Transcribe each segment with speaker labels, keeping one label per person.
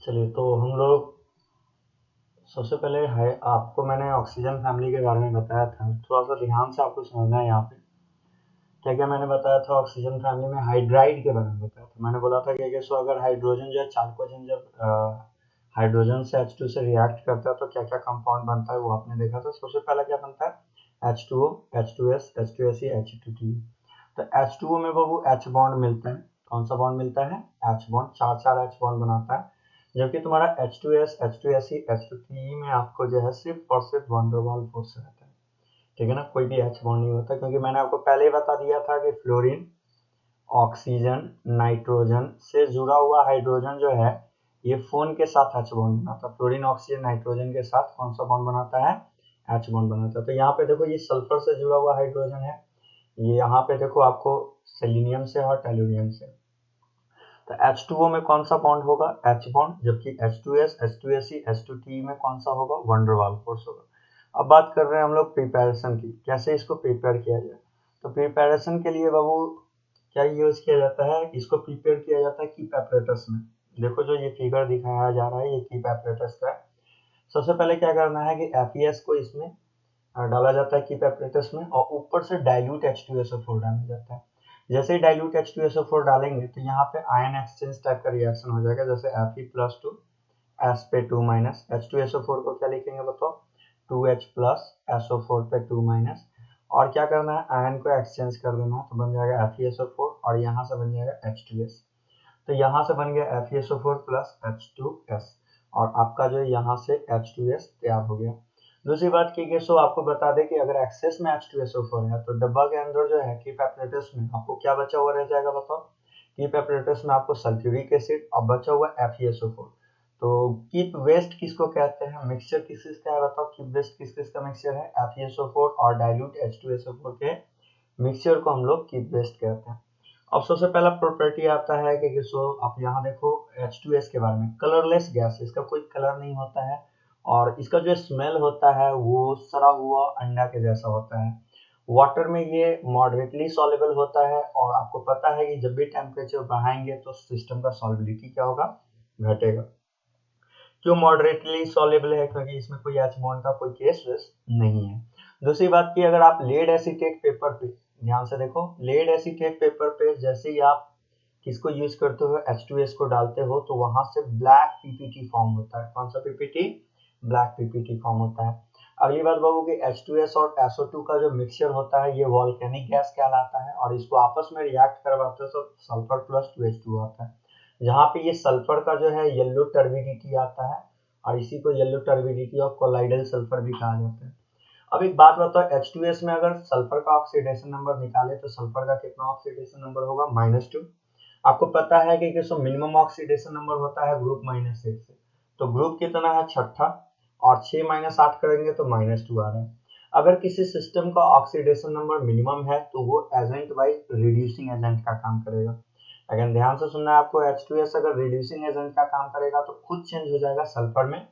Speaker 1: चलिए, तो हम लोग सबसे पहले है आपको मैंने ऑक्सीजन फैमिली के बारे में बताया था। थोड़ा सा ध्यान से आपको समझना है यहाँ पे क्या क्या मैंने बताया था। ऑक्सीजन फैमिली में हाइड्राइड के बारे में बताया था। मैंने बोला था कि सो अगर हाइड्रोजन जो है चालकोजन जब हाइड्रोजन से H2 से रिएक्ट करता है तो क्या क्या कंपाउंड बनता है वो आपने देखा था। सबसे पहला क्या बनता है H2O, H2S, H2SE, H2T। तो H2O में वो H बॉन्ड मिलता है। कौन सा बॉन्ड मिलता है? H bond. चार चार H बॉन्ड बनाता है। जबकि तुम्हारा H2S, H2SE, H2T में आपको जो है सिर्फ और सिर्फ वैन डर वाल्स फोर्स रहता है। ठीक है ना, कोई भी H बॉन्ड नहीं होता, क्योंकि मैंने आपको पहले ही बता दिया था कि फ्लोरीन, ऑक्सीजन, नाइट्रोजन से जुड़ा हुआ हाइड्रोजन जो है ये फोन के साथ H बॉन्ड बनाता है। फ्लोरीन, ऑक्सीजन, नाइट्रोजन के साथ कौन सा बॉन्ड बनाता है? H बॉन्ड बनाता है। तो यहाँ पे देखो ये सल्फर से जुड़ा हुआ हाइड्रोजन है। ये यहाँ पे देखो आपको सेलेनियम से और टेलुरियम से। तो H2O में कौन सा बॉन्ड होगा? H bond. जबकि H2S, H2SE, H2T में कौन सा होगा? वैन डर वाल्स फोर्स होगा। अब बात कर रहे हैं हम लोग प्रिपरेशन की, कैसे इसको प्रिपेयर किया जाए। तो प्रिपरेशन के लिए बाबू क्या यूज किया जाता है? इसको प्रिपेयर किया जाता है कीप एपरेटस में। देखो जो ये फिगर दिखाया जा रहा है ये कीप एपरेटस का है। सबसे पहले क्या करना है कि FeS को इसमें डाला जाता है कीप एपरेटस में, और ऊपर से डाइल्यूट H2SO4 डाला जाता है। जैसे ही डाइल्यूट H2SO4 डालेंगे तो यहाँ पे आयन एक्सचेंज टाइप का रिएक्शन हो जाएगा। जैसे Fe+2 S पे 2 माइनस, H2SO4 को क्या लिखेंगे बताओ? 2H प्लस SO4 पे 2 माइनस। और क्या करना है? आयन को एक्सचेंज कर देना है, तो बन जाएगा FeSO4 और यहाँ से बन जाएगा H2S। तो यहाँ से बन गया FeSO4 प्लस H2S, और आपका जो यहाँ से H2S तैयार हो गया। दूसरी बात की सो आपको बता दें कि अगर एक्सेस में H2SO4 है तो डब्बा के अंदर जो है कीप एपरेटस में आपको क्या बचा हुआ रह जाएगा बताओ? कीप एपरेटस में आपको सल्फ्यूरिक एसिड और बचा हुआ FeSO4। तो कीप वेस्ट किसको कहते हैं? मिक्सचर किस किसका है बताओ? कीप वेस्ट किस किसका मिक्सचर है? FeSO4 और डाइल्यूट H2SO4 के मिक्सचर को हम लोग कीप वेस्ट कहते हैं। अब सबसे पहला प्रॉपर्टी आता है कि सो आप यहाँ देखो H2S के बारे में, कलरलेस गैस, इसका कोई कलर नहीं होता है और इसका जो स्मेल होता है वो सड़ा हुआ अंडा के जैसा होता है। वाटर में ये मॉडरेटली सॉल्युबल होता है, और आपको पता है कि जब भी टेम्परेचर बढ़ाएंगे तो सिस्टम का सॉल्युबिलिटी क्या होगा? घटेगा। क्यों मॉडरेटली सॉल्युबल है? क्योंकि इसमें कोई H बॉन्ड का कोई केस नहीं है। दूसरी बात की अगर आप लेड एसीटेट पेपर पे ध्यान से देखो, लेड एसीटेट पेपर पे जैसे ही आप किसको यूज करते हो? H2S को डालते हो तो वहां से ब्लैक पीपीटी फॉर्म होता है। कौन सा पीपीटी? ब्लैक पीपीटी फॉर्म होता है। अगली बात बाबू कि H2S और SO2 का जो मिक्सचर होता है ये वॉल्केनिक गैस कहलाता है, और इसको आपस में रिएक्ट करवाते हो तो सल्फर प्लस 2H2 आता है। जहाँ पे ये सल्फर का जो है येलो टर्बिडिटी आता है, और इसी को yellow turbidity of colloidal sulphur भी कहा जाता है। अब एक बात बताओ, H2S में अगर सल्फर का ऑक्सीडेशन नंबर निकाले तो सल्फर का कितना ऑक्सीडेशन नंबर होगा? -2। आपको पता है कि सो मिनिमम ऑक्सीडेशन नंबर होता है ग्रुप -8 से, तो ग्रुप कितना है? छठा, और 6 - 8 करेंगे तो -2 आ रहा है। अगर किसी सिस्टम का ऑक्सीडेशन नंबर मिनिमम है तो वो एजेंट वाइज रिड्यूसिंग एजेंट का काम करेगा। अगर ध्यान से सुनना है आपको, H2S अगर रिड्यूसिंग एजेंट का काम करेगा तो खुद चेंज हो जाएगा सल्फर में।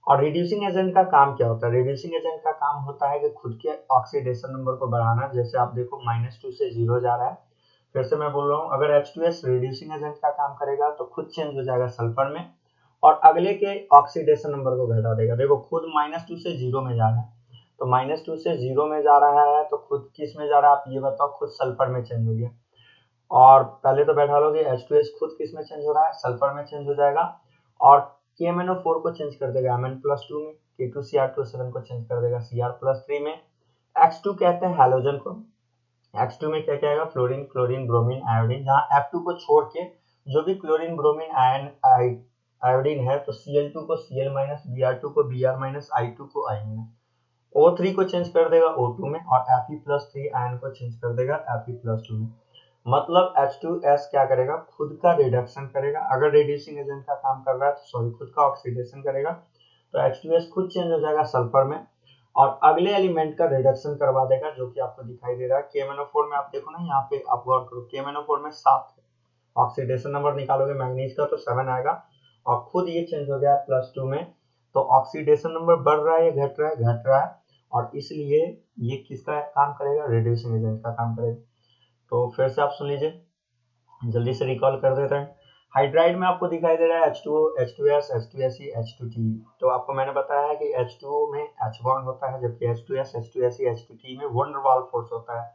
Speaker 1: और रिड्यूसिंग एजेंट का काम क्या होता है? रिड्यूसिंग एजेंट का काम होता है कि खुद के ऑक्सीडेशन नंबर को बढ़ाना। जैसे आप देखो -2 से 0 जा रहा है। फिर से मैं बोल रहा हूँ, अगर H2S रिड्यूसिंग एजेंट का काम करेगा तो खुद चेंज हो जाएगा सल्फर में, और अगले के ऑक्सीडेशन नंबर को घटा देगा। देखो खुद -2 से 0 में जा रहा है, तो -2 से 0 में जा रहा है तो खुद किस में जा रहा है आप ये बताओ? खुद सल्फर में चेंज हो गया। और पहले तो बैठा लोगे H2S खुद किस में चेंज हो रहा है? सल्फर में चेंज हो जाएगा, और KMnO4 को चेंज कर देगा Mn+2 में, K2Cr2 को चेंज कर देगा Cr+3 में। X2 कहते हैं हैलोजन को। X2 में क्या क्या आएगा? Fluorine, chlorine, bromine, iodine. जहाँ F2 को छोड़ के जो भी क्लोरीन, ब्रोमीन, आयोडीन है तो Cl2 को Cl-, Br2 को Br-, I2 को I-। O3 को चेंज कर देगा O2 में, और Fe+3 आयन को चेंज कर देगा Fe+2 में। मतलब H2S क्या करेगा? खुद का रिडक्शन करेगा। अगर रिड्यूसिंग एजेंट का काम कर रहा है तो सॉरी खुद का ऑक्सीडेशन करेगा, तो H2S खुद चेंज हो जाएगा सल्फर में, और अगले एलिमेंट का रिडक्शन करवा देगा, जो कि आपको दिखाई दे रहा है KMnO4 में। आप देखो ना यहाँ पे, आप गौर करो, KMnO4 में 7 ऑक्सीडेशन नंबर निकालोगे मैंगनीज का तो 7 आएगा, और खुद ये चेंज हो गया +2 में। तो ऑक्सीडेशन नंबर बढ़ रहा है या घट रहा है? घट रहा है, और इसलिए ये किसका काम करेगा? रिड्यूसिंग एजेंट का काम करेगा। तो फिर से आप सुन लीजिए, जल्दी से रिकॉल कर देते हैं। हाइड्राइड में आपको दिखाई दे रहा है H2O, H2S, H2Se, H2Te। तो आपको मैंने बताया है कि H2O में H बॉन्ड होता है, जबकि H2S, H2Se, H2Te में वन डर वाल्स फोर्स होता है।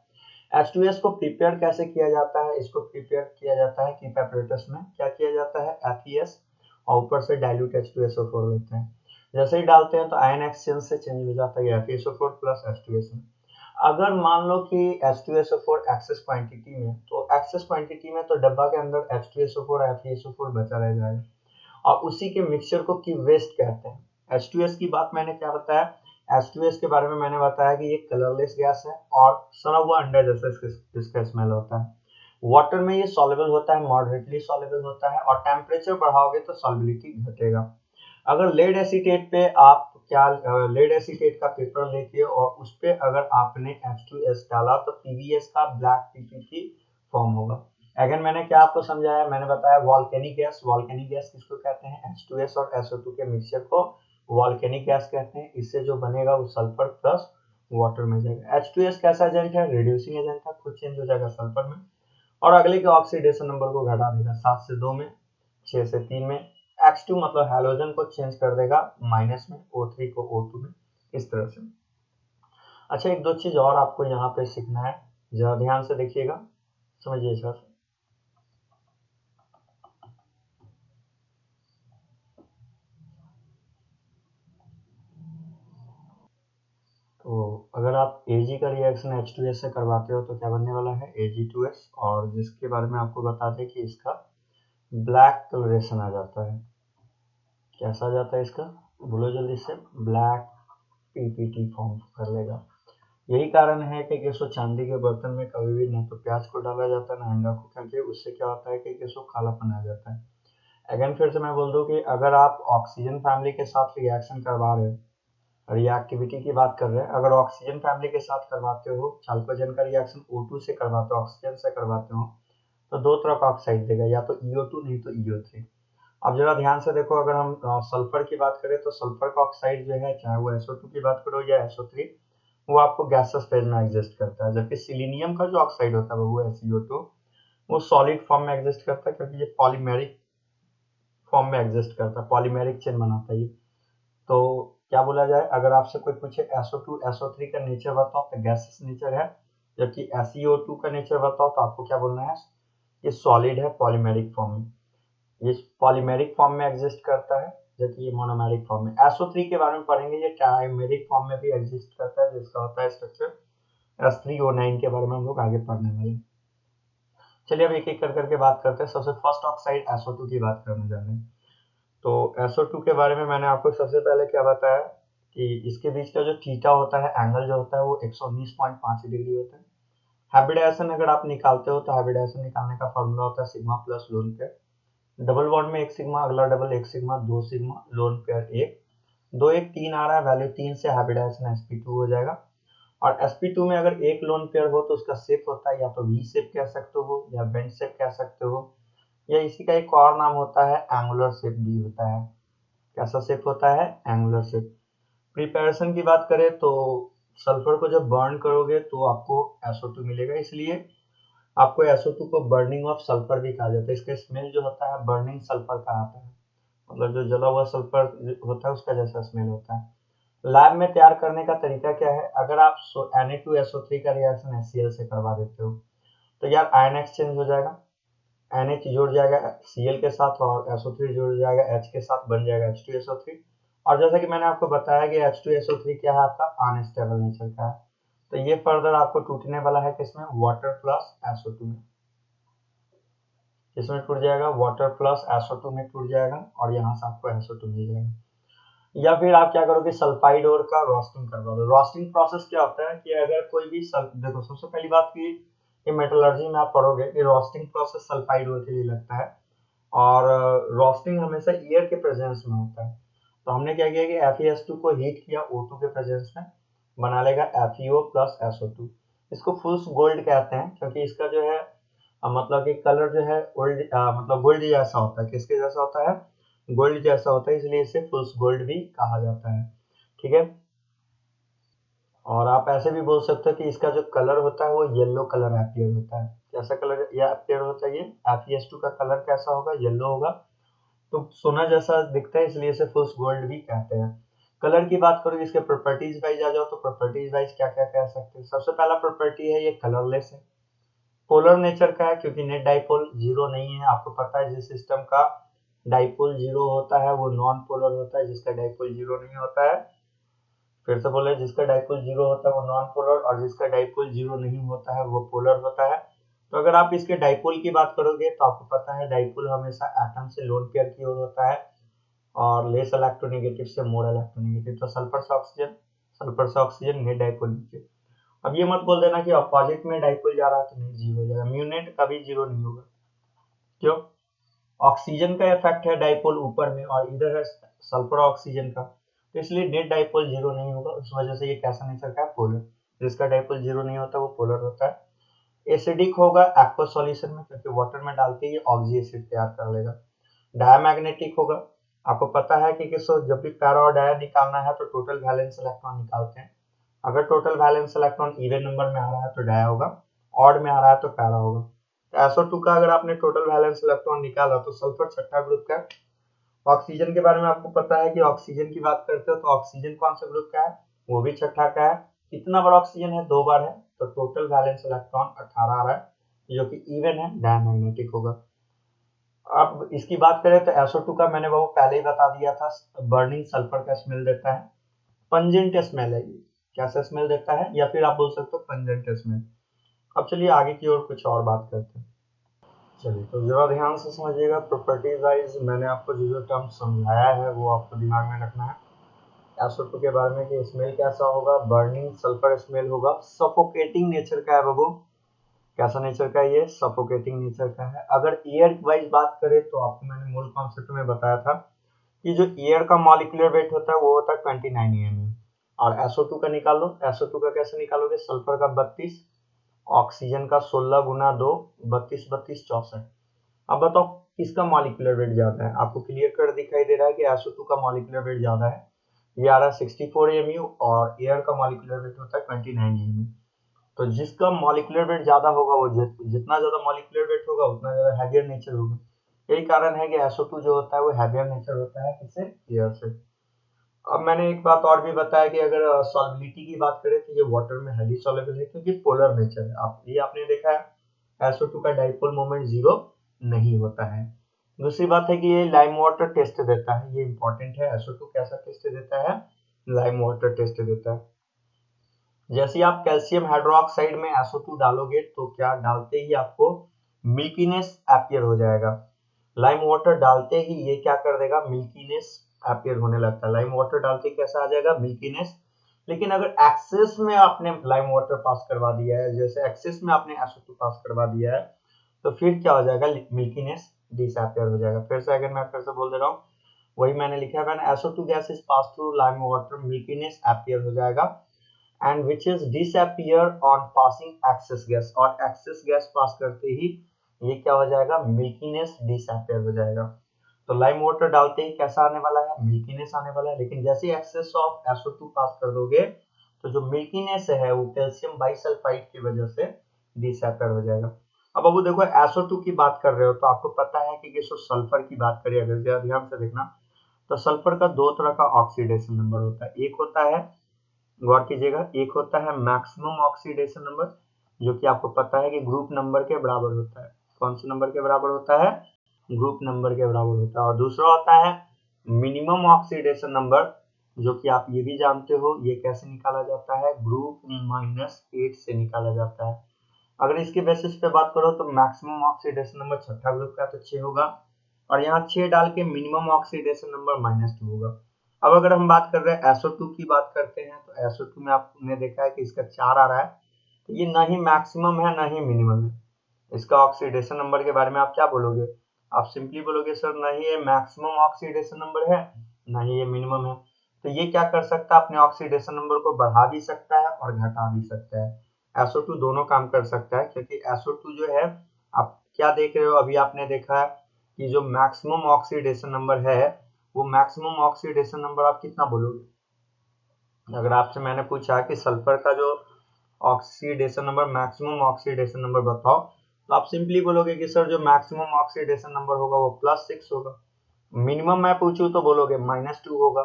Speaker 1: H2S को प्रिपेयर कैसे किया जाता है? इसको प्रिपेयर किया जाता है कि apparatus में क्या किया जाता है, FES और ऊपर से डाइल्यूट H2SO4 लेते हैं। जैसे ही डालते हैं तो आयन एक्सचेंज से चेंज हो जाता है FeSO4 प्लस H2S में। अगर मान लो कि H2SO4 एक्सेस क्वांटिटी में, तो एक्सेस क्वांटिटी में तो डब्बा के अंदर H2SO4 FeSO4 बचा रह जाएगा, और उसी के मिक्सचर को की वेस्ट कहते हैं। H2S की बात मैंने क्या बताया, H2S के बारे में मैंने बताया कि ये कलरलेस गैस है और सना हुआ अंडा जैसा इसका स्मेल होता है। वाटर में ये सॉल्युबल होता है, मॉडरेटली सॉल्युबल होता है, और टेम्परेचर बढ़ाओगे तो सॉल्युबिलिटी घटेगा। अगर लेड एसीटेट पे आप क्या लेड एसीटेट का पेपर लेके और उस पे अगर आपने H2S डाला तो PBS का ब्लैक PPT फॉर्म होगा। अगेन मैंने क्या आपको समझाया, मैंने बताया वॉल्केनिक गैस। वॉल्केनिक गैस किसको कहते हैं? H2S और SO2 के मिक्सचर को वॉल्केनिक गैस कहते हैं। इससे जो बनेगा वो सल्फर प्लस वाटर में जाएगा। H2S कैसा एजेंट है? रिड्यूसिंग एजेंट है, खुद चेंज हो जाएगा सल्फर में, और अगले के ऑक्सीडेशन नंबर को घटा देगा 7 से 2 में, 6 से 3 में। X2 मतलब हैलोजन को चेंज कर देगा माइनस में, O3 को O2 में, इस तरह से। अच्छा, एक दो चीज और आपको यहाँ पे सीखना है, जरा ध्यान से देखिएगा, समझिए सर। तो अगर आप Ag का रिएक्शन H2S से करवाते हो तो क्या बनने वाला है? Ag2S, और जिसके बारे में आपको बता दें कि इसका ब्लैक कलरेशन आ जाता है। कैसा आ जाता है इसका? बोलो जल्दी से। ब्लैक PPT फॉर्म कर लेगा। यही कारण है कि केसो चांदी के बर्तन में कभी भी ना तो प्याज को डाला जाता है ना अंडा को, क्योंकि उससे क्या होता है कि केसो कालापन आ जाता है। अगेन फिर से मैं बोल दूं कि अगर आप ऑक्सीजन फैमिली के साथ रिएक्शन करवा रहे हो, रिएक्टिविटी की बात कर रहे हैं, अगर ऑक्सीजन फैमिली के साथ करवाते हो, चाल्कोजेन का रिएक्शन O2 से करवाते हो, ऑक्सीजन से करवाते हो, तो दो तरह का ऑक्साइड देगा, या तो EO2 नहीं तो EO3। अब जरा ध्यान से देखो, अगर हम सल्फर की बात करें तो सल्फर का ऑक्साइड जो है, चाहे वो SO2 की बात करो या SO3, वो आपको गैसेस फेज में एग्जिस्ट करता है। जबकि सिलीनियम का जो ऑक्साइड होता है वो SiO2, वो सॉलिड फॉर्म में एग्जिस्ट करता है, क्योंकि ये पॉलीमेरिक फॉर्म में एग्जिस्ट करता है, पॉलीमेरिक चेन बनाता है ये। तो क्या बोला जाए, अगर आपसे कोई पूछे SO2 SO3 का नेचर बताओ तो गैसेस नेचर है, जबकि SiO2 का नेचर बताओ तो आपको क्या बोलना है, ये सॉलिड है पॉलीमेरिक फॉर्म में, ये पॉलीमेरिक फॉर्म में एग्जिस्ट करता है, जबकि ये मोनोमेरिक फॉर्म में। SO3 के बारे में पढ़ेंगे, ये ट्राइमेरिक फॉर्म में भी एग्जिस्ट करता है, जिसका होता है स्ट्रक्चर S3O9 के बारे में हम लोग आगे पढ़ने वाले। चलिए अब एक एक कर करके बात करते हैं। सबसे फर्स्ट ऑक्साइड SO2 की बात करने जा रहे हैं। तो SO2 के बारे में मैंने आपको सबसे पहले क्या बताया कि इसके बीच का जो थीटा होता है, एंगल जो होता है, वो 119.5 डिग्री होता है। हाइब्रिडाइजेशन अगर आप निकालते हो तो हाइब्रिडाइजेशन निकालने का फॉर्मूला होता है sigma plus lone pair. Double bond में एक सिग्मा, अगला डबल एक सिग्मा, दो सिग्मा, लोन पेयर एक, दो एक तीन आ रहा है, वैल्यू 3 से हाइब्रिडाइजेशन sp2 हो जाएगा। और sp2 में अगर एक लोन पेयर हो तो उसका शेप होता है या तो वी शेप कह सकते हो या बेंड शेप कह सकते हो, या इसी का एक और नाम होता है एंगुलर शेप भी होता है। कैसा शेप होता है? Angular shape. प्रिपरेशन की बात करें तो सल्फर को जब बर्न करोगे तो आपको SO2 मिलेगा, इसलिए आपको SO2 को बर्निंग ऑफ सल्फर भी कहा जाता है। इसका स्मेल जो होता है बर्निंग सल्फर का आता है, मतलब जो जला हुआ सल्फर होता है उसका जैसा स्मेल होता है। लैब में तैयार करने का तरीका क्या है, अगर आप Na2SO3 का रिएक्शन HCl से करवा देते हो तो यार आयन एक्सचेंज हो जाएगा, NH जुड़ जाएगा Cl के साथ और SO3 जुड़ जाएगा H के साथ, बन जाएगा H2SO3। और जैसा कि मैंने आपको बताया कि H2SO3 क्या है, आपका अनस्टेबल नेचर का है, तो ये फर्दर आपको टूटने वाला है किसमें? वाटर प्लस SO2 में। किसमें टूट जाएगा? वाटर प्लस SO2 में टूट जाएगा, और यहाँ से आपको SO2 मिल जाएगा। या फिर आप क्या करोगे, सल्फाइड ओर का रोस्टिंग करवा दो। रोस्टिंग प्रोसेस क्या होता है कि अगर कोई भी देखो, सबसे पहली बात कि मेटलर्जी में आप पढ़ोगे कि रोस्टिंग प्रोसेस सल्फाइड ओर के लिए लगता है, और रोस्टिंग हमेशा एयर के प्रेजेंस में होता है। तो हमने क्या किया कि FeS2 को हीट किया O2 के प्रेजेंस में, बना लेगा FeO प्लस SO2। इसको फुल्स गोल्ड कहते हैं, क्योंकि इसका जो है मतलब कि कलर जो है गोल्ड, मतलब गोल्ड जैसा होता है। किसके जैसा होता है? गोल्ड जैसा होता है, इसलिए इसे फुल्स गोल्ड भी कहा जाता है। ठीक है, और आप ऐसे भी बोल सकते हो कि इसका जो कलर होता है वो येलो कलर अपीयर होता है। कैसा कलर ये अपीयर होता है? ये Fe2 का कलर कैसा होगा? येलो होगा। तो सोना जैसा दिखता है, इसलिए इसे फुल्स गोल्ड भी कहते हैं। कलर की बात करो, इसके प्रॉपर्टीज वाइज आ जाओ तो प्रॉपर्टीज वाइज क्या क्या कह सकते हैं? सबसे पहला प्रॉपर्टी है ये कलरलेस है, पोलर नेचर का है क्योंकि नेट डाइपोल जीरो नहीं है। आपको पता है जिस सिस्टम का डाइपोल जीरो होता है वो नॉन पोलर होता है, जिसका डाइपोल जीरो नहीं होता है, फिर से बोले, जिसका डाइपोल जीरो होता है वो नॉन पोलर, और जिसका डाइपोल जीरो नहीं होता है वो पोलर होता है। तो अगर आप इसके डाइपोल की बात करोगे तो आपको पता है डाइपोल हमेशा एटम से लोन पेयर की ओर होता है और लेस इलेक्ट्रोनेगेटिव से मोर इलेक्ट्रोनेगेटिव। तो सल्फर से ऑक्सीजन नेट डाइपोल नीचे। अब ये मत बोल देना कि अपोजिट में डाइपोल जा रहा है तो नहीं जीरो हो जाएगा, म्यूनेट कभी जीरो नहीं होगा। क्यों? ऑक्सीजन का इफेक्ट है डाइपोल ऊपर में और इधर है सल्फर ऑक्सीजन का, तो इसलिए नेट डाइपोल जीरो नहीं होगा। उस वजह से ये कैसा नेचर का है? पोलर। जिसका डाइपोल जीरो नहीं होता वो पोलर होता है। एसिडिक होगा एक्वा सॉल्यूशन में क्योंकि वाटर में डालते ही ऑक्सी एसिड तैयार कर लेगा। डायमैग्नेटिक होगा। आपको पता है कि किसको जब भी पैरा और डाया निकालना है तो टोटल वैलेंस इलेक्ट्रॉन निकालते हैं। अगर total valence electron even number में आ रहा है तो डाया होगा, ऑड में आ रहा है तो पैरा होगा। तो SO2 का अगर आपने टोटल वैलेंस इलेक्ट्रॉन निकाला तो सल्फर छठा ग्रुप का है। ऑक्सीजन के बारे में आपको पता है कि ऑक्सीजन की बात करते हो तो ऑक्सीजन कौन सा ग्रुप का है? वो भी छठा का है। कितना बार ऑक्सीजन है? 2 बार है, तो टोटल वैलेंस इलेक्ट्रॉन 18 आ रहा है जो कि इवन है, डायमैग्नेटिक होगा। अब इसकी बात करें तो SO2 का मैंने वो पहले ही बता दिया था, बर्निंग सल्फर का स्मेल देता है, पंजेंट स्मेल है ये। कैसा स्मेल देता है? या फिर आप बोल सकते हो पंजेंट स्मेल। अब चलिए आगे की ओर कुछ और बात करते हैं। चलिए तो जरा ध्यान से समझिएगा, प्रॉपर्टीज वाइज मैंने आपको जो जो टर्म समझाया है वो आपको दिमाग में रखना है। SO2 के बारे में कि स्मेल कैसा होगा? बर्निंग सल्फर स्मेल होगा, सफोकेटिंग नेचर का है बाबू। कैसा नेचर का है? ये सफोकेटिंग नेचर का है। अगर एयर वाइज बात करें तो आपको मैंने मूल कॉन्सेप्ट में बताया था कि जो एयर का मॉलिक्यूलर वेट होता है वो होता है 29 एम। और SO2 का निकालो, SO2 का कैसे निकालोगे? सल्फर का 32, ऑक्सीजन का 16 गुना 2, 32 32 64। अब बताओ किसका मॉलिक्यूलर वेट ज्यादा है? आपको क्लियर कट दिखाई दे रहा है कि SO2 का मॉलिक्यूलर वेट ज्यादा है, ये आ रहा है 64 mu, और एयर का मॉलिक्यूलर वेट होता है 29 mu। तो जिसका मॉलिक्यूलर वेट ज्यादा होगा वो जितना ज्यादा मॉलिक्यूलर वेट होगा उतना ज्यादा हैवियर नेचर होगा। यही कारण है कि SO2 जो होता है वो हैवियर नेचर होता है, किससे? एयर से। अब मैंने एक बात और भी बताया कि अगर सॉल्युबिलिटी की बात करें तो ये वाटर में हाईली सॉल्युबल है क्योंकि पोलर नेचर है। आप ये आपने देखा है SO2 का डाइपोल मोमेंट जीरो नहीं होता है। दूसरी बात है कि ये लाइम वाटर टेस्ट देता है, ये इंपॉर्टेंट है। SO2 कैसा टेस्ट देता है? लाइम वाटर टेस्ट देता है। जैसे आप कैल्शियम हाइड्रोक्साइड में SO2 डालोगे तो क्या डालते ही आपको मिल्कीनेस अपीयर हो जाएगा। लाइम वाटर डालते ही ये क्या कर देगा? मिल्कीनेस अपीयर होने लगता है। लाइम वाटर डालते ही कैसा आ जाएगा? मिल्कीनेस। लेकिन अगर एक्सेस में आपने लाइम वाटर पास करवा दिया है, जैसे एक्सेस में आपने SO2 पास करवा दिया है, तो फिर क्या हो जाएगा? मिल्कीनेस डिसअपियर हो जाएगा। फिर से अगर मैं फिर से बोल दे रहा हूँ, वही मैंने लिखा है, मैंने SO2 gas is pass through lime water, milkiness appear हो जाएगा, and which is disappear on passing excess gas, और एक्सेस गैस पास करते ही ये क्या हो जाएगा? मिल्कीनेस डिसअपियर हो जाएगा। तो लाइम वाटर डालते ही कैसा आने वाला है? मिल्कीनेस आने वाला है। लेकिन जैसे एक्सेस ऑफ SO2 पास कर दोगे तो जो मिल्कीनेस है वो कैल्शियम बाइसल्फाइड की वजह से डिसअपियर हो जाएगा। अब बाबू देखो, SO2 की बात कर रहे हो तो आपको पता है कि सल्फर की बात करें, अगर ध्यान से देखना, तो सल्फर का दो तरह का ऑक्सीडेशन नंबर होता है। एक होता है, गौर कीजिएगा, एक होता है मैक्सिमम ऑक्सीडेशन नंबर, जो कि आपको पता है कि ग्रुप नंबर के बराबर होता है। कौन से नंबर के बराबर होता है? ग्रुप नंबर के बराबर होता है। और दूसरा होता है मिनिमम ऑक्सीडेशन नंबर, जो कि आप ये भी जानते हो, ये कैसे निकाला जाता है? ग्रुप -8 से निकाला जाता है। अगर इसके बेसिस पे बात करो तो मैक्सिमम ऑक्सीडेशन नंबर छठा ग्रुप का तो 6 होगा, और यहाँ 6 डाल के मिनिमम ऑक्सीडेशन नंबर -2 होगा। अब अगर हम बात कर रहे हैं SO2 की बात करते हैं तो SO2 में आपने देखा है कि इसका 4 आ रहा है, तो ये ना ही मैक्सिमम है ना ही मिनिमम है। इसका ऑक्सीडेशन नंबर के बारे में आप क्या बोलोगे? आप सिंपली बोलोगे सर ना ही ये मैक्सिमम ऑक्सीडेशन नंबर है ना ही ये मिनिमम है। तो ये क्या कर सकता है? अपने ऑक्सीडेशन नंबर को बढ़ा भी सकता है और घटा भी सकता है। SO2 दोनों काम कर सकता है क्योंकि SO2 जो है, आप क्या देख रहे हो, अभी आपने देखा है कि जो मैक्सिमम ऑक्सीडेशन नंबर है वो मैक्सिमम ऑक्सीडेशन नंबर आप कितना बोलोगे? अगर आपसे मैंने पूछा कि सल्फर का जो oxidation number, maximum oxidation number बताओ, तो आप सिंपली बोलोगे कि सर जो मैक्सिमम ऑक्सीडेशन नंबर होगा वो +6 होगा। मिनिमम मैं पूछूं तो बोलोगे -2 होगा।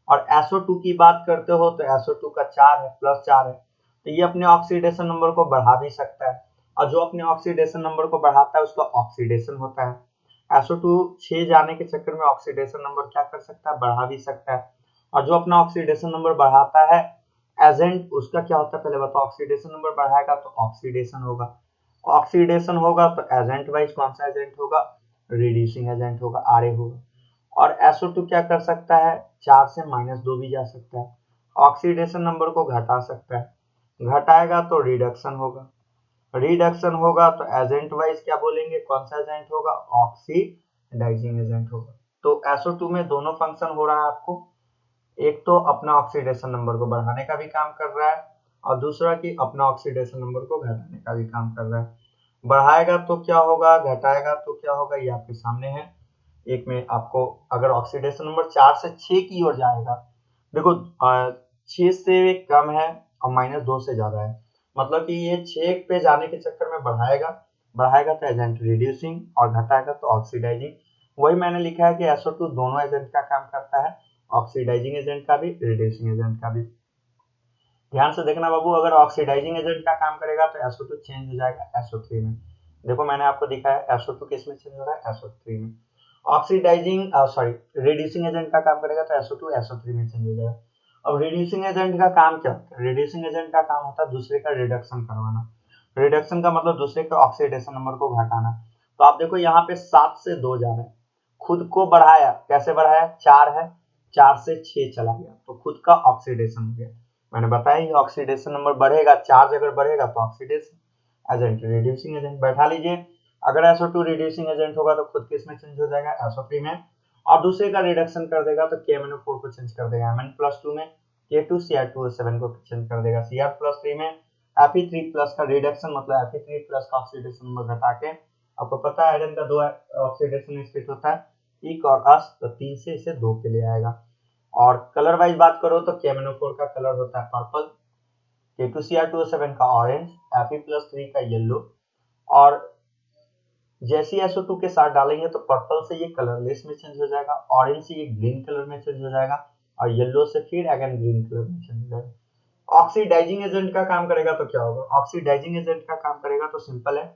Speaker 1: और SO2 की बात करते हो तो SO2 का 4 है, +4 है, तो ये अपने ऑक्सीडेशन नंबर को बढ़ा भी सकता है। और जो अपने ऑक्सीडेशन नंबर को बढ़ाता है उसका ऑक्सीडेशन होता है। SO2 6 जाने के चक्कर में ऑक्सीडेशन नंबर क्या कर सकता है, बढ़ा भी सकता है। और जो अपना ऑक्सीडेशन नंबर बढ़ाता है एजेंट, उसका क्या होता है पहले बताओ। ऑक्सीडेशन नंबर बढ़ाएगा तो ऑक्सीडेशन होगा, ऑक्सीडेशन होगा तो एजेंट वाइज कौन सा एजेंट होगा, रिड्यूसिंग एजेंट होगा, RA होगा। और SO2 क्या कर सकता है, 4 से -2 भी जा सकता है, ऑक्सीडेशन नंबर को घटा सकता है, घटाएगा तो रिडक्शन होगा, रिडक्शन होगा तो एजेंट वाइज क्या बोलेंगे, कौन सा एजेंट होगा, ऑक्सीडाइजिंग एजेंट होगा। तो SO2 में दोनों फंक्शन हो रहा है आपको, एक तो अपना ऑक्सीडेशन नंबर को बढ़ाने का भी काम कर रहा है और दूसरा कि अपना ऑक्सीडेशन नंबर को घटाने का भी काम कर रहा है। बढ़ाएगा तो क्या होगा, घटाएगा तो क्या होगा, ये आपके सामने है। एक में आपको अगर ऑक्सीडेशन नंबर 4 से 6 की ओर जाएगा, देखो 6 से कम है और -2 से ज्यादा है, मतलब कि ये 6 पे जाने के चक्कर में बढ़ाएगा, बढ़ाएगा तो एजेंट रिड्यूसिंग और घटाएगा तो ऑक्सीडाइजिंग। वही मैंने लिखा है कि SO2 दोनों एजेंट का काम करता है, ऑक्सीडाइजिंग एजेंट का भी, रिड्यूसिंग एजेंट का भी। ध्यान से देखना बाबू, अगर ऑक्सीडाइजिंग एजेंट का काम करेगा तो SO2 चेंज हो जाएगा SO3 में। देखो मैंने आपको दिखा है SO2 किस में चेंज हो रहा है, SO3 में। ऑक्सीडाइजिंग सॉरी रिड्यूसिंग एजेंट का काम करेगा तो SO2 SO3 में चेंज हो जाएगा। अब रिड्यूसिंग एजेंट का काम क्या होता है, रिड्यूसिंग एजेंट का काम होता है दूसरे का रिडक्शन करवाना। रिडक्शन का मतलब दूसरे के ऑक्सीडेशन नंबर को घटाना। तो आप देखो यहाँ पे 7 से 2 जा रहे हैं, खुद को बढ़ाया, कैसे बढ़ाया, 4 है, 4 से 6 चला गया तो खुद का ऑक्सीडेशन हो गया। मैंने बताया ये ऑक्सीडेशन नंबर बढ़ेगा, चार्ज अगर बढ़ेगा तो ऑक्सीडेशन एजेंट, रिड्यूसिंग एजेंट बैठा लीजिए। अगर SO2 रिड्यूसिंग एजेंट होगा तो खुद किस में चेंज हो जाएगा, SO3 में, और दूसरे का रिडक्शन कर देगा तो KMnO4 को चेंज कर देगा Mn+2 में, K2Cr2O7 को चेंज कर देगा Cr+3 में, Fe3+ का रिडक्शन मतलब Fe3+ का ऑक्सीडेशन नंबर घटा के, आपको पता है आयरन का 2 ऑक्सीडेशन स्टेट होता है, इक और अस, तो 3 से इसे 2 पे ले आएगा। और कलर वाइज बात करो तो KMnO4 का कलर होता है पर्पल, K2Cr2O7 का ऑरेंज, Fe+3 का येलो। और जैसे ही SO2 के साथ डालेंगे तो पर्पल से ये कलरलेस में चेंज हो जाएगा, ऑरेंज से ये ग्रीन कलर में चेंज हो जाएगा और येलो से फिर अगेन ग्रीन कलर में चेंज हो जाएगा। ऑक्सीडाइजिंग एजेंट का काम करेगा तो क्या होगा, ऑक्सीडाइजिंग एजेंट का काम करेगा तो सिंपल है,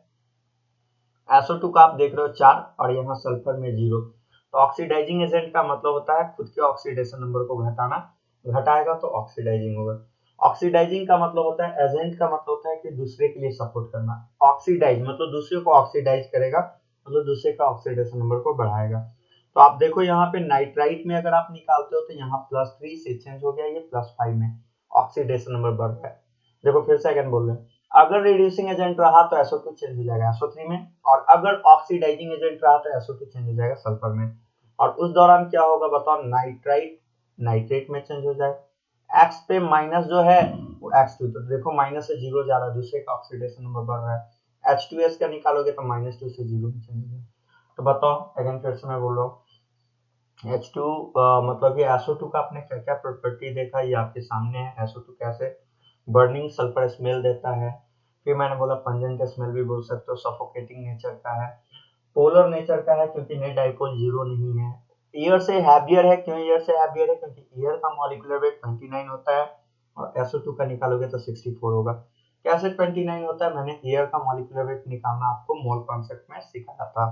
Speaker 1: SO2 का आप देख रहे हो 4 और यहाँ सल्फर में 0, तो ऑक्सीडाइजिंग एजेंट का मतलब होता है खुद के ऑक्सीडेशन नंबर को घटाना, घटाएगा तो ऑक्सीडाइजिंग होगा। ऑक्सीडाइजिंग का मतलब होता है, एजेंट का मतलब होता है कि दूसरे के लिए सपोर्ट करना, ऑक्सीडाइज मतलब दूसरे को ऑक्सीडाइज करेगा, मतलब दूसरे का ऑक्सीडेशन नंबर को बढ़ाएगा। तो आप देखो यहाँ पे नाइट्राइट में अगर आप निकालते हो तो यहाँ +3 से चेंज हो गया, ये +5 में ऑक्सीडेशन नंबर बढ़ रहा है। देखो फिर से अगेन बोल रहे हैं, अगर रिड्यूसिंग एजेंट रहा तो SO2 चेंज हो जाएगा SO3 में, और अगर ऑक्सीडाइजिंग एजेंट रहा तो SO2 चेंज हो जाएगा सल्फर में। और उस दौरान क्या होगा बताओ, नाइट्राइट नाइट्रेट में चेंज हो जाएगा। एक्स पे माइनस जो है वो X2, तो देखो माइनस से 0 जा रहा है, दूसरे का ऑक्सीडेशन नंबर बढ़ रहा है, H2S का निकालोगे तो -2 से 0 में चेंज हो जाएगा। तो बताओ अगेन फिर से मैं बोल रहा हूँ, H2 मतलब कि SO2 का आपने क्या क्या प्रॉपर्टी देखा, ये आपके सामने है। SO2 कैसे बर्निंग सल्फर स्मेल देता है, फिर मैंने बोला पंजेंट स्मेल भी बोल सकते हो, सफोकेटिंग नेचर का है, पोलर नेचर का है क्योंकि नेट डाइपोल 0 नहीं है, एयर से हैवियर है, क्यों एयर से हैवियर है, क्योंकि एयर का मॉलिक्यूलर वेट 29 होता है और SO2 का निकालोगे तो 64 होगा। कैसे 29 होता है, मैंने एयर का मॉलिक्यूलर वेट निकालना आपको मोल कॉन्सेप्ट में सिखाया था।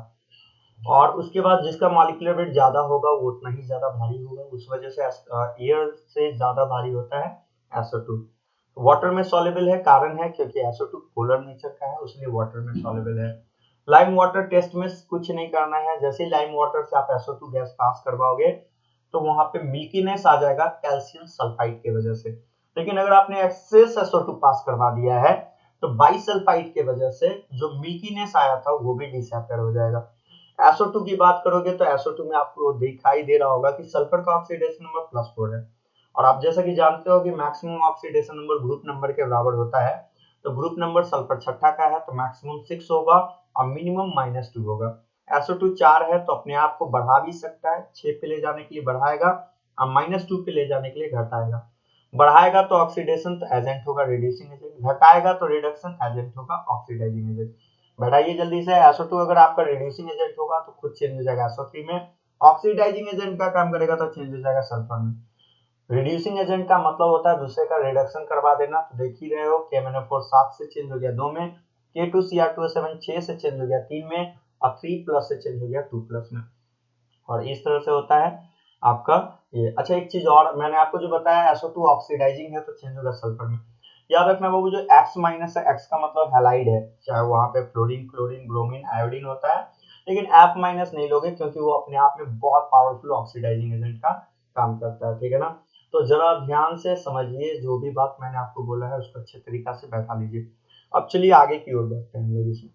Speaker 1: और उसके बाद जिसका मॉलिक्यूलर वेट ज्यादा होगा वो उतना ही ज्यादा भारी होगा, उस वजह से एयर से ज्यादा भारी होता है SO2। वाटर में सॉल्युबल है, कारण है क्योंकि SO2 पोलर नेचर का है, उसलिए वाटर में सॉल्युबल है। लाइम वाटर टेस्ट में कुछ नहीं करना है, जैसे लाइम वाटर से आप SO2 गैस पास करवाओगे तो वहां पे मिल्कीनेस आ जाएगा कैल्शियम सल्फाइड की वजह से। लेकिन अगर आपने एक्सेस SO2 पास करवा दिया है तो बाइसल्फाइड की वजह से जो मिल्कीनेस आया था वो भी डिसअपियर हो जाएगा। SO2 की बात करोगे तो SO2 में आपको दिखाई दे रहा होगा कि सल्फर का ऑक्सीडेशन नंबर +4 है, और आप जैसा कि जानते हो कि maximum oxidation number group number के बराबर होता है, तो ग्रुप नंबर सल्फर छठा का है तो मैक्सिमम 6 होगा और मिनिमम -2 होगा। SO2 4 है तो अपने आप को बढ़ा भी सकता है, 6 पे ले जाने के लिए बढ़ाएगा और -2 पे ले जाने के लिए घटाएगा। बढ़ाएगा तो ऑक्सीडेशन तो एजेंट होगा रिड्यूसिंग एजेंट, घटाएगा तो रिडक्शन एजेंट होगा ऑक्सीडाइजिंग एजेंट। बढ़ाइए जल्दी से, SO2 अगर आपका रिड्यूसिंग एजेंट होगा तो खुद चेंज हो जाएगा SO3 में, ऑक्सीडाइजिंग एजेंट का काम करेगा तो चेंज हो जाएगा सल्फर में। रिड्यूसिंग एजेंट का मतलब होता है दूसरे का रिडक्शन करवा देना, तो देख ही रहे हो KMnO4 7 से चेंज हो गया 2 में, K2Cr2O7 6 से चेंज हो गया 3 में, और 3+ से चेंज हो गया 2+ में। और इस तरह से होता है आपका ये। अच्छा एक चीज और, मैंने आपको जो बताया SO2 ऑक्सीडाइजिंग है तो चेंज होगा सल्फर में। याद रखना बाबू, जो X माइनस है, X का मतलब हैलाइड है, चाहे वहां पे फ्लोरीन, क्लोरीन, ब्रोमीन, आयोडीन होता है, लेकिन F माइनस नहीं लोगे क्योंकि वो अपने आप में बहुत पावरफुल ऑक्सीडाइजिंग एजेंट का काम करता है, ठीक है ना। तो जरा ध्यान से समझिए, जो भी बात मैंने आपको बोला है उसको अच्छे तरीका से बैठा लीजिए। अब चलिए आगे की ओर बढ़ते हैं हम लोग इसमें।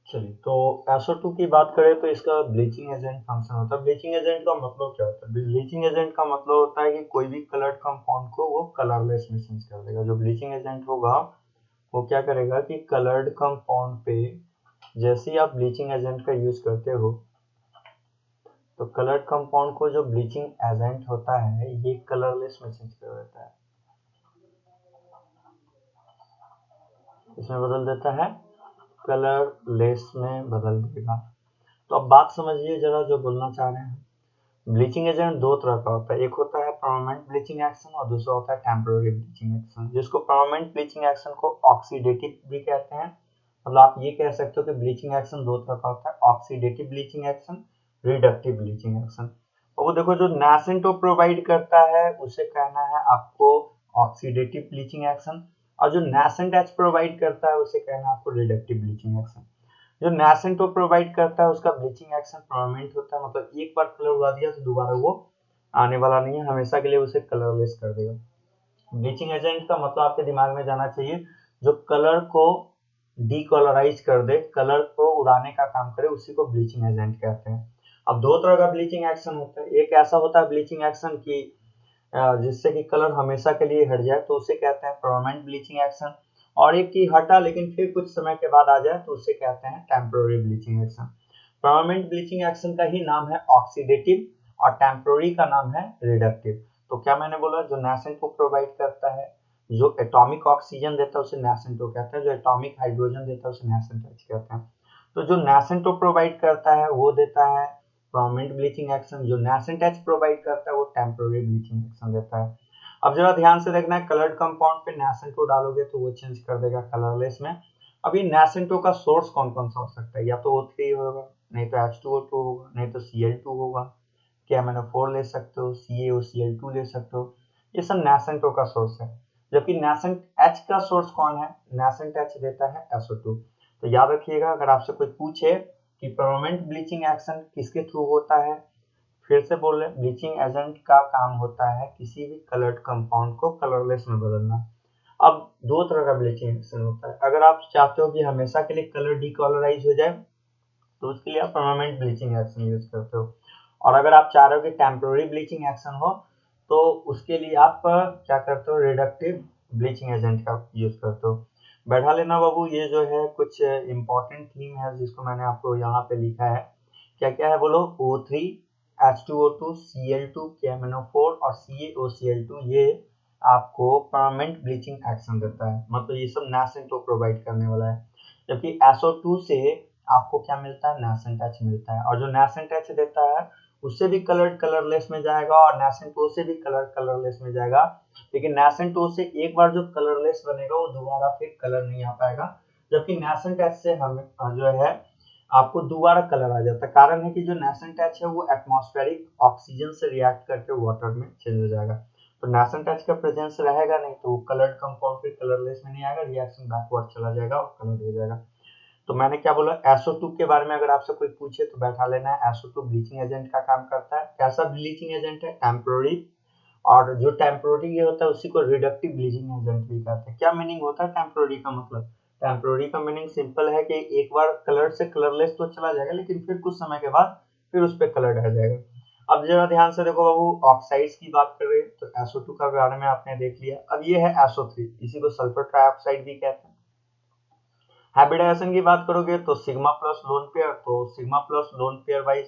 Speaker 1: चलिए, तो SO2 की बात करें तो इसका ब्लीचिंग एजेंट फंक्शन होता है। ब्लीचिंग एजेंट का मतलब क्या होता है? ब्लीचिंग एजेंट का मतलब होता है कि कोई भी कलर्ड कंपाउंड को वो कलरलेस में चेंज कर देगा। जो ब्लीचिंग एजेंट होगा वो क्या करेगा कि कलर्ड कंपाउंड पे जैसे ही आप ब्लीचिंग एजेंट का यूज करते हो, तो कलर्ड कंपाउंड को जो ब्लीचिंग एजेंट होता है ये कलरलेस में चेंज कर देता है, इसमें बदल देता है, कलरलेस में बदल देगा। तो अब बात समझिए जरा, जो बोलना चाह रहे हैं। ब्लीचिंग एजेंट दो तरह का होता है, एक होता है परमानेंट ब्लीचिंग एक्शन और दूसरा होता है टेम्पररी ब्लीचिंग एक्शन। जिसको परमानेंट ब्लीचिंग एक्शन को ऑक्सीडेटिव भी कहते हैं, मतलब आप ये कह सकते हो कि ब्लीचिंग एक्शन दो तरह का होता है, oxidative bleaching action, reductive bleaching action. और वो देखो, जो नासेंट वो प्रोवाइड करता है उसे कहना है आपको ऑक्सीडेटिव ब्लीचिंग एक्शन, और जो नासेंट एच प्रोवाइड करता है उसे कहना है आपको रिडक्टिव ब्लीचिंग एक्शन। जो नासेंट वो प्रोवाइड करता है उसका ब्लीचिंग एक्शन परमानेंट होता है, मतलब एक बार कलर उड़ा दिया तो दोबारा वो आने वाला नहीं है, हमेशा के लिए उसे कलरलेस कर देगा। ब्लीचिंग एजेंट का मतलब आपके दिमाग में जाना चाहिए, जो कलर को डीकलराइज कर दे, कलर को उड़ाने का काम करे, उसी को ब्लीचिंग एजेंट कहते हैं। अब दो तरह का ब्लीचिंग एक्शन होता है, एक ऐसा होता है ब्लीचिंग एक्शन की जिससे कि कलर हमेशा के लिए हट जाए, तो उसे कहते हैं परमानेंट ब्लीचिंग एक्शन। और एक की हटा लेकिन फिर कुछ समय के बाद आ जाए तो उसे कहते हैं temporary bleaching action. Permanent bleaching action का ही नाम है ऑक्सीडेटिव और टेम्पररी का नाम है रिडक्टिव। तो क्या मैंने बोला, जो नासेंट को प्रोवाइड करता है, जो एटॉमिक ऑक्सीजन देता है उसे नासेंट को कहते हैं, जो एटॉमिक हाइड्रोजन देता है उसे नासेंट एच कहते हैं। तो जो नासेंट को प्रोवाइड करता है वो देता है परमानेंट ब्लीचिंग एक्शन, जो नासेंट एच प्रोवाइड करता है वो टेम्पररी ब्लीचिंग एक्शन देता है। अब जरा ध्यान से देखना है, कलर्ड कंपाउंड पे नासेंट को डालोगे तो वो चेंज कर देगा कलरलेस में। अब ये नासेंटो का सोर्स कौन कौन सा हो सकता है? या तो O3 होगा, नहीं तो H2O2 होगा, नहीं तो Cl2 होगा, KMnO4 ले सकते हो, CaOCl2 ले सकते हो। ये सब नासेंटो का सोर्स है। जबकि नासेंट एच का सोर्स कौन है? नासेंट एच देता है SO2। तो याद रखिएगा, अगर आपसे कोई पूछे कि परमानेंट ब्लीचिंग एक्शन किसके थ्रू होता है, फिर से बोल रहे, ब्लीचिंग एजेंट का काम होता है किसी भी कलर्ड कंपाउंड को कलरलेस में बदलना। अब दो तरह का ब्लीचिंग एक्शन होता है, अगर आप चाहते हो कि हमेशा के लिए कलर डीकलराइज हो जाए तो उसके लिए आप परमानेंट ब्लीचिंग एक्शन यूज करते हो, और अगर आप चाह रहे हो कि टेम्पररी ब्लीचिंग एक्शन हो तो उसके लिए आप क्या करते हो, रिडक्टिव ब्लीचिंग एजेंट का यूज करते हो। बैठा लेना बाबू, ये जो है कुछ इंपॉर्टेंट थीम है जिसको मैंने आपको यहाँ पे लिखा है। क्या क्या है बोलो? O3, H2O2, Cl2, KMnO4 और CaOCl2, ये आपको परमानेंट ब्लीचिंग एक्शन देता है, मतलब ये सब नासेंट को प्रोवाइड करने वाला है। जबकि SO2 से आपको क्या मिलता है? नासेंट एच मिलता है, और जो नासेंट एच देता है उससे भी कलर कलरलेस में जाएगा और नासेंट ओ से भी कलर कलरलेस में जाएगा। लेकिन नासेंट ओ से एक बार जो कलरलेस बनेगा वो दोबारा फिर कलर नहीं आ पाएगा, जबकि नासेंट एच से हमें जो है आपको दोबारा कलर आ जाता है। कारण है कि जो नासेंट एच है वो एटमॉस्फेरिक ऑक्सीजन से रिएक्ट करके वाटर में चेंज हो जाएगा, तो नासेंट एच का प्रेजेंस रहेगा नहीं तो कलर्ड कंपाउंड फिर कलरलेस में नहीं आएगा, रिएक्शन बैकवर्ड चला जाएगा और कलर हो जाएगा। तो मैंने क्या बोला, SO2 के बारे में अगर आपसे कोई पूछे तो बैठा लेना है, SO2 ब्लीचिंग एजेंट का काम करता है। कैसा ब्लीचिंग एजेंट है? टेम्पररी। और जो टेम्पररी होता है उसी को रिडक्टिव ब्लीचिंग एजेंट भी कहते हैं। क्या मीनिंग होता है टेम्पररी का? मतलब टेम्पररी का मीनिंग सिंपल है कि एक बार कलर से कलरलेस तो चला जाएगा लेकिन फिर कुछ समय के बाद फिर उस पर कलर रह जाएगा। अब जरा ध्यान से देखो बाबू, ऑक्साइड्स की बात कर रहे हैं तो SO2 का बारे में आपने देख लिया। अब ये है SO3, इसी को सल्फर ट्राइऑक्साइड भी कहते हैं। हाइब्रिडाइजेशन की बात करोगे तो सिग्मा प्लस लोन पेयर, तो sigma plus lone pair by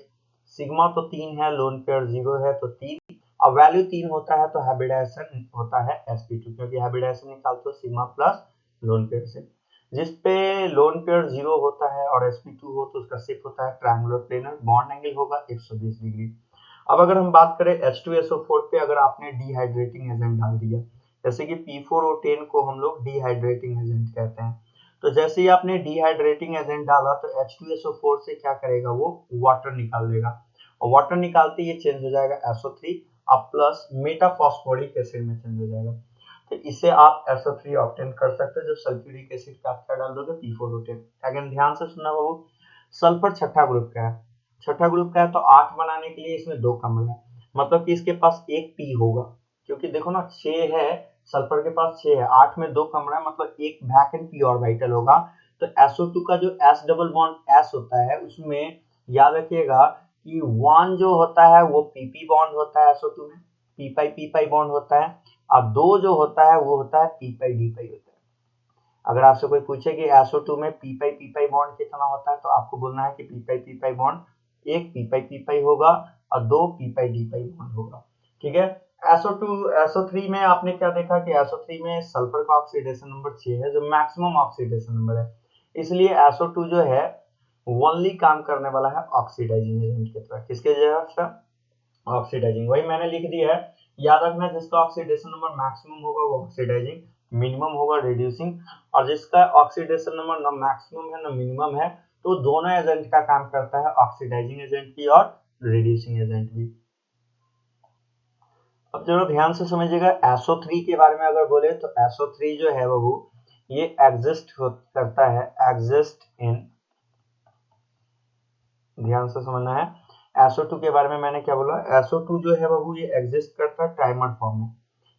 Speaker 1: sigma तो 3 है, लोन पेयर 0 है तो 3, और वैल्यू 3 होता है तो हाइब्रिडाइजेशन होता है sp2, क्योंकि हाइब्रिडाइजेशन निकालते हो सिग्मा प्लस लोन पेयर से। जिस पे लोन पेयर 0 होता है और sp2 हो तो उसका शिप होता है ट्रायंगुलर प्लेनर, बॉन्ड एंगल होगा 120 डिग्री। अब अगर हम बात करें H2SO4 पे, अगर आपने डिहाइड्रेटिंग एजेंट डाल दिया, जैसे कि P4O10 को हम लोग डिहाइड्रेटिंग एजेंट कहते हैं, तो जैसे ही आपने डिहाइड्रेटिंग एजेंट डाला तो H2SO4 से क्या करेगा, वो वाटर निकाल देगा, और वाटर निकालते ये चेंज हो जाएगा SO3 अब प्लस मेटाफॉस्फोरिक एसिड में चेंज हो जाएगा। तो इसे आप SO3 ऑब्टेन कर सकते हो जब सल्फ्यूरिक एसिड का क्या डाल दोगे, P4O10। अगेन ध्यान से सुनना बाबू, सल्फर छठा ग्रुप का है, छठा ग्रुप का है तो 8 बनाने के लिए इसमें 2 कम है, मतलब कि इसके पास एक पी होगा, क्योंकि देखो ना 6 है, सल्फर के पास 6 है, 8 में 2 कम है, मतलब एक वैकेंट पी ऑर्बिटल होगा। तो SO2 का जो S डबल बॉन्ड S होता है उसमें याद रखिएगा कि 1 जो होता है वो PP बॉन्ड होता है SO2 में, पी पाई बॉन्ड होता है, और 2 जो होता है वो होता है पी पाई होता है। अगर आपसे कोई पूछे कि SO2 में पी पाई बॉन्ड कितना होता है तो आपको बोलना है कि पी पाई बॉन्ड एक पी पाई होगा और 2 पी पाई बॉन्ड होगा। ठीक है, SO3 में आपने क्या देखा कि SO3 में सल्फर का ऑक्सीडेशन नंबर 6 है जो मैक्सिमम ऑक्सीडेशन नंबर है, इसलिए SO2 जो है ओनली काम करने वाला है ऑक्सीडाइजिंग एजेंट की तरह। किसके जैसा, ऑक्सीडाइजिंग। वही मैंने लिख दिया है, याद रखना जिसका ऑक्सीडेशन नंबर मैक्सिमम होगा वो ऑक्सीडाइजिंग, मिनिमम होगा रिड्यूसिंग, और जिसका ऑक्सीडेशन नंबर ना मैक्सिमम है ना मिनिमम है तो दोनों एजेंट का काम करता है, ऑक्सीडाइजिंग एजेंट भी और रिड्यूसिंग एजेंट भी। अब जरा ध्यान से समझिएगा, SO3 के बारे में अगर बोले तो SO3 जो है वो ये एग्जिस्ट करता है, एग्जिस्ट इन, ध्यान से समझना है, SO2 के बारे में मैंने क्या बोला, SO2 जो है वो ये एग्जिस्ट करता है ट्राइमर फॉर्म में,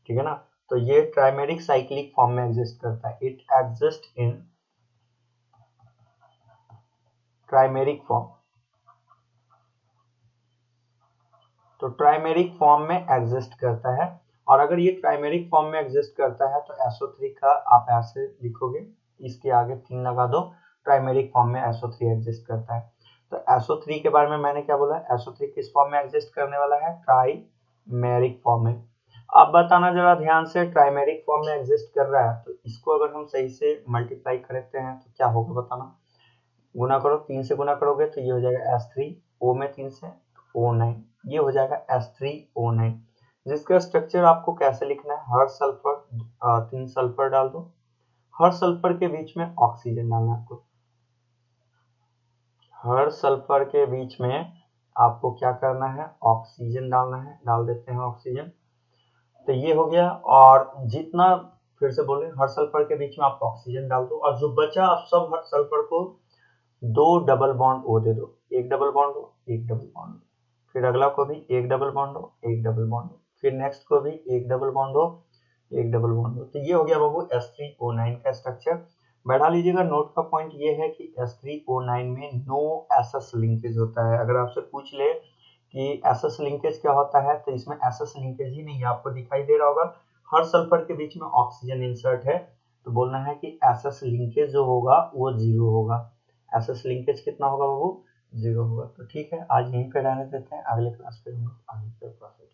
Speaker 1: ठीक है ना, तो ये ट्राइमेरिक साइक्लिक फॉर्म में एग्जिस्ट करता है, it exist in trimeric form, तो ट्राइमेरिक फॉर्म में एग्जिस्ट करता है। और अगर ये ट्राइमेरिक फॉर्म में एग्जिस्ट करता है तो SO3 का आप ऐसे लिखोगे, इसके आगे 3 लगा दो, ट्राइमेरिक फॉर्म में SO3 एग्जिस्ट करता है। तो SO3 के बारे में मैंने क्या बोला, SO3 किस फॉर्म में एग्जिस्ट करने वाला है, ट्राइमेरिक फॉर्म में। अब बताना जरा ध्यान से, ट्राइमेरिक फॉर्म में एग्जिस्ट कर रहा है तो इसको अगर हम सही से मल्टीप्लाई करते हैं तो क्या होगा बताना, गुना करो, 3 से गुना करोगे तो ये हो जाएगा S3O में 3 से O9, ये हो जाएगा S3O9, जिसका स्ट्रक्चर आपको कैसे लिखना है, हर सल्फर 3 सल्फर डाल दो, हर सल्फर के बीच में ऑक्सीजन डालना है आपको, हर सल्फर के बीच में आपको क्या करना है, ऑक्सीजन डालना है, डाल देते हैं ऑक्सीजन, तो ये हो गया। और जितना, फिर से बोले, हर सल्फर के बीच में आप ऑक्सीजन डाल दो, और जो बचा आप सब हर सल्फर को 2 डबल बॉन्ड O दे दो, एक डबल बॉन्ड हो, एक डबल बॉन्ड हो, फिर अगला को भी एक डबल बॉन्ड हो, एक डबल बॉन्ड हो, फिर नेक्स्ट को भी एक डबल बॉन्ड हो, एक डबल बॉन्ड हो, तो ये हो गया बाबू S3O9 का स्ट्रक्चर। बैठा लीजिएगा, नोट का पॉइंट ये है कि S3O9 में नो SS लिंकेज होता है। अगर आपसे पूछ ले कि SS लिंकेज क्या होता है तो इसमें SS लिंकेज ही नहीं है, आपको दिखाई दे रहा होगा हर सल्फर के बीच में ऑक्सीजन इंसर्ट है, तो बोलना है कि SS लिंकेज जो होगा वो 0 होगा, SS लिंकेज कितना होगा वो 0 होगा। तो ठीक है, आज यहीं पे रहने देते हैं, अगले क्लास पे हम आगे प्रोसेस